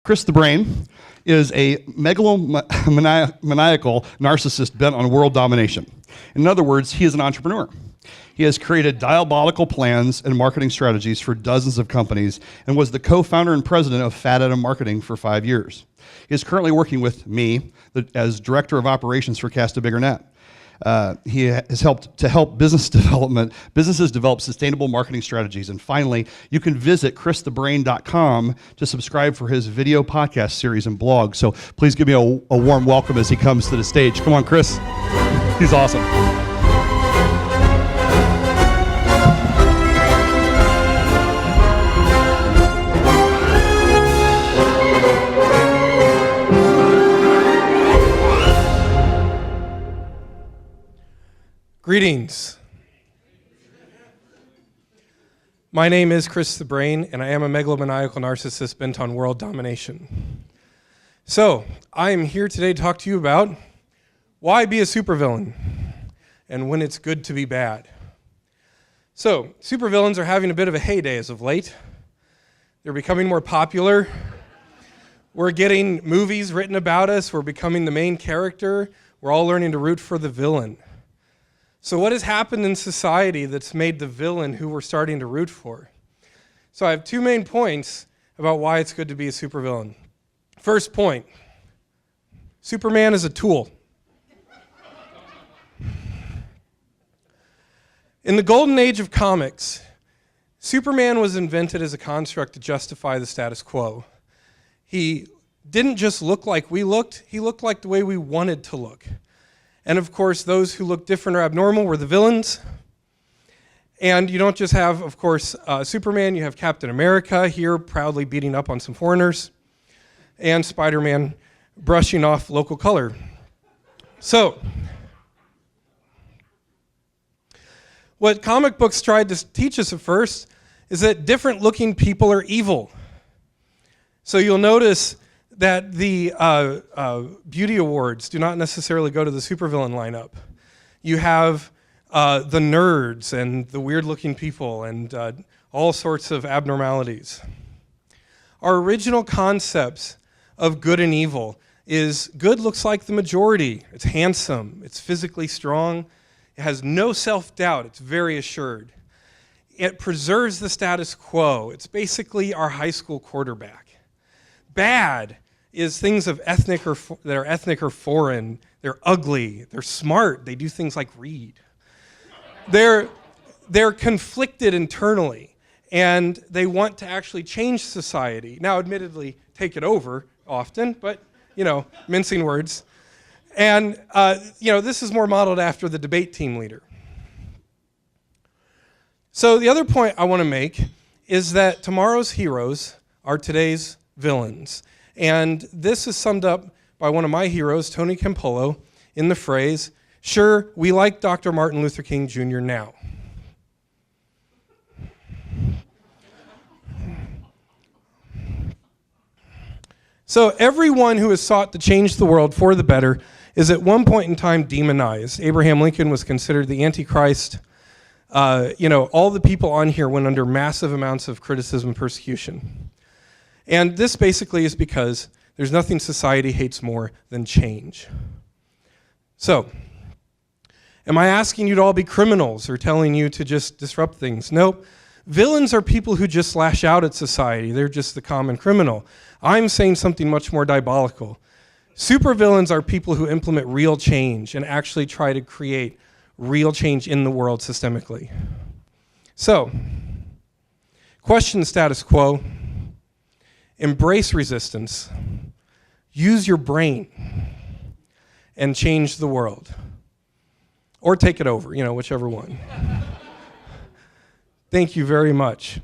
Chris the Brain is a megalomaniacal narcissist bent on world domination. In other words, he is an entrepreneur. He has created diabolical plans and marketing strategies for dozens of companies and was the co-founder and president of Fat Adam Marketing for 5 years. He is currently working with me as Director of Operations for Cast a Bigger Net. He has help businesses develop sustainable marketing strategies. And finally, you can visit christhebrain.com to subscribe for his video podcast series and blog. So please give me a warm welcome as he comes to the stage. Come on, Chris. He's awesome. Greetings. My name is Chris the Brain, and I am a megalomaniacal narcissist bent on world domination. So, I am here today to talk to you about why be a supervillain and when it's good to be bad. So, supervillains are having a bit of a heyday as of late. They're becoming more popular. We're getting movies written about us. We're becoming the main character. We're all learning to root for the villain. So what has happened in society that's made the villain who we're starting to root for? So I have two main points about why it's good to be a supervillain. First point, Superman is a tool. In the golden age of comics, Superman was invented as a construct to justify the status quo. He didn't just look like we looked, he looked like the way we wanted to look. And of course, those who look different or abnormal were the villains. And you don't just have, of course, Superman, you have Captain America here proudly beating up on some foreigners, and Spider-Man brushing off local color. So, what comic books tried to teach us at first is that different looking people are evil. So you'll notice that the beauty awards do not necessarily go to the supervillain lineup. You have the nerds and the weird-looking people and all sorts of abnormalities. Our original concepts of good and evil is good looks like the majority. It's handsome. It's physically strong. It has no self-doubt. It's very assured. It preserves the status quo. It's basically our high school quarterback. Bad is things that are ethnic or foreign. They're ugly. They're smart. They do things like read. They're conflicted internally, and they want to actually change society. Now, admittedly, take it over often, but, mincing words. And, this is more modeled after the debate team leader. So the other point I want to make is that tomorrow's heroes are today's villains. And this is summed up by one of my heroes, Tony Campolo, in the phrase, "Sure, we like Dr. Martin Luther King Jr. now." So everyone who has sought to change the world for the better is at one point in time demonized. Abraham Lincoln was considered the Antichrist. All the people on here went under massive amounts of criticism and persecution. And this basically is because there's nothing society hates more than change. So, am I asking you to all be criminals or telling you to just disrupt things? Nope. Villains are people who just lash out at society. They're just the common criminal. I'm saying something much more diabolical. Supervillains are people who implement real change and actually try to create real change in the world systemically. So, question the status quo. Embrace resistance, use your brain, and change the world. Or take it over, whichever one. Thank you very much.